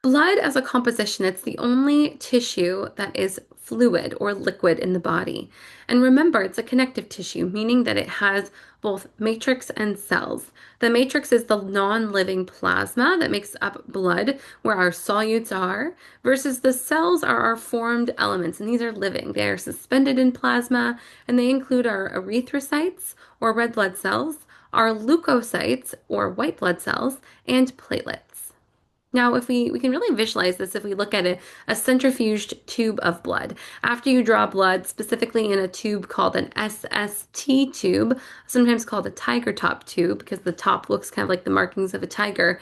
Blood as a composition, it's the only tissue that is fluid or liquid in the body. And remember, it's a connective tissue, meaning that it has both matrix and cells. The matrix is the non-living plasma that makes up blood, where our solutes are, versus the cells are our formed elements, and these are living. They are suspended in plasma, and they include our erythrocytes, or red blood cells, our leukocytes, or white blood cells, and platelets. Now, if we can really visualize this, if we look at a centrifuged tube of blood, after you draw blood, specifically in a tube called an SST tube, sometimes called a tiger top tube because the top looks kind of like the markings of a tiger,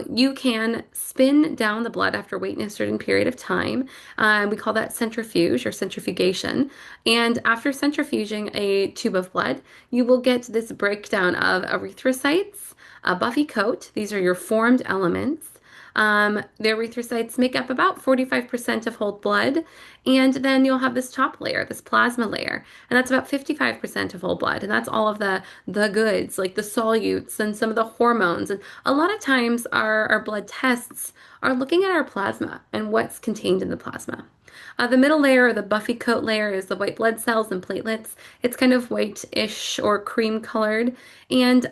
you can spin down the blood after waiting a certain period of time. We call that centrifuge or centrifugation. And after centrifuging a tube of blood, you will get this breakdown of erythrocytes, a buffy coat. These are your formed elements. The erythrocytes make up about 45% of whole blood, and then you'll have this top layer, this plasma layer, and that's about 55% of whole blood, and that's all of the goods, like the solutes and some of the hormones. And a lot of times our blood tests are looking at our plasma and what's contained in the plasma. The middle layer, or the buffy coat layer, is the white blood cells and platelets. It's kind of whitish or cream colored. And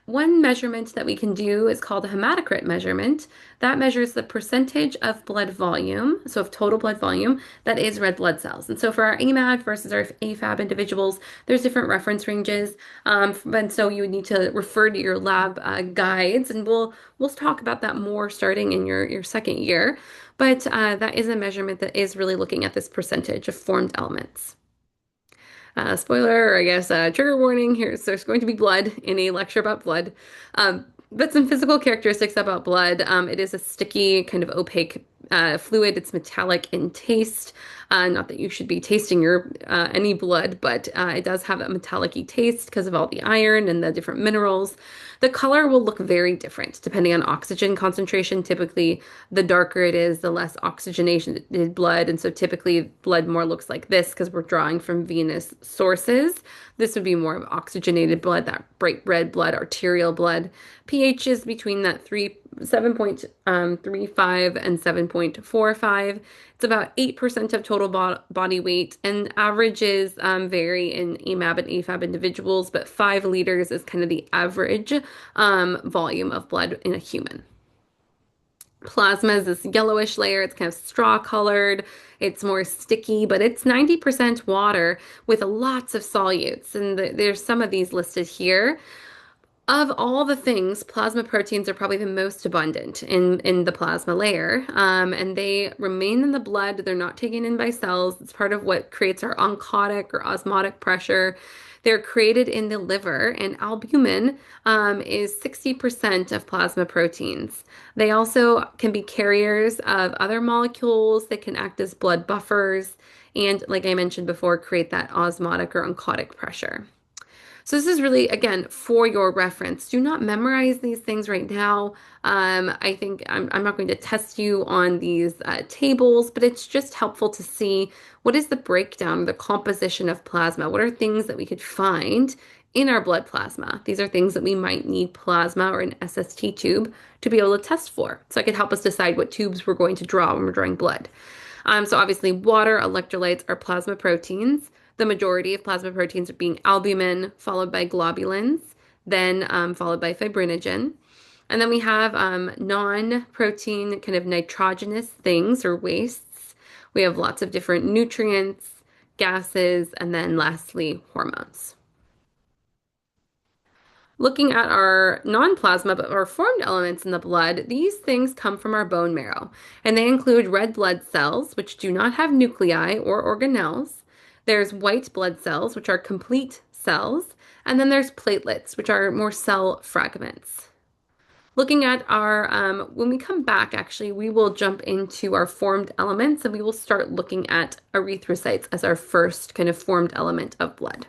one measurement that we can do is called a hematocrit measurement. That measures the percentage of blood volume, so of total blood volume, that is red blood cells. And so for our AMAT versus our AFAB individuals, there's different reference ranges. And so you would need to refer to your lab guides, and we'll talk about that more starting in your second year. But that is a measurement that is really looking at this percentage of formed elements. Spoiler, or I guess trigger warning here. So there's going to be blood in a lecture about blood. But some physical characteristics about blood. It is a sticky, kind of opaque fluid. It's metallic in taste. Not that you should be tasting your any blood, but it does have a metallic-y taste because of all the iron and the different minerals. The color will look very different depending on oxygen concentration. Typically, the darker it is, the less oxygenated blood. And so typically blood more looks like this because we're drawing from venous sources. This would be more of oxygenated blood, that bright red blood, arterial blood. pH is between that 7.35 and 7.45. It's about 8% of total body weight, and averages vary in AMAB and AFAB individuals, but 5 liters is kind of the average volume of blood in a human. Plasma is this yellowish layer. It's kind of straw colored. It's more sticky, but it's 90% water with lots of solutes. And there's some of these listed here. Of all the things, plasma proteins are probably the most abundant in the plasma layer, and they remain in the blood. They're not taken in by cells. It's part of what creates our oncotic or osmotic pressure. They're created in the liver, and albumin is 60% of plasma proteins. They also can be carriers of other molecules that can act as blood buffers, and like I mentioned before, create that osmotic or oncotic pressure. So this is really, again, for your reference. Do not memorize these things right now. I think I'm not going to test you on these tables, but it's just helpful to see what is the breakdown, the composition of plasma. What are things that we could find in our blood plasma? These are things that we might need plasma or an SST tube to be able to test for. So it could help us decide what tubes we're going to draw when we're drawing blood. So obviously water, electrolytes are plasma proteins. The majority of plasma proteins are being albumin, followed by globulins, then followed by fibrinogen. And then we have non-protein kind of nitrogenous things or wastes. We have lots of different nutrients, gases, and then lastly, hormones. Looking at our non-plasma, but our formed elements in the blood, these things come from our bone marrow, and they include red blood cells, which do not have nuclei or organelles. There's white blood cells, which are complete cells, and then there's platelets, which are more cell fragments. Looking at our, when we come back, actually, we will jump into our formed elements, and we will start looking at erythrocytes as our first kind of formed element of blood.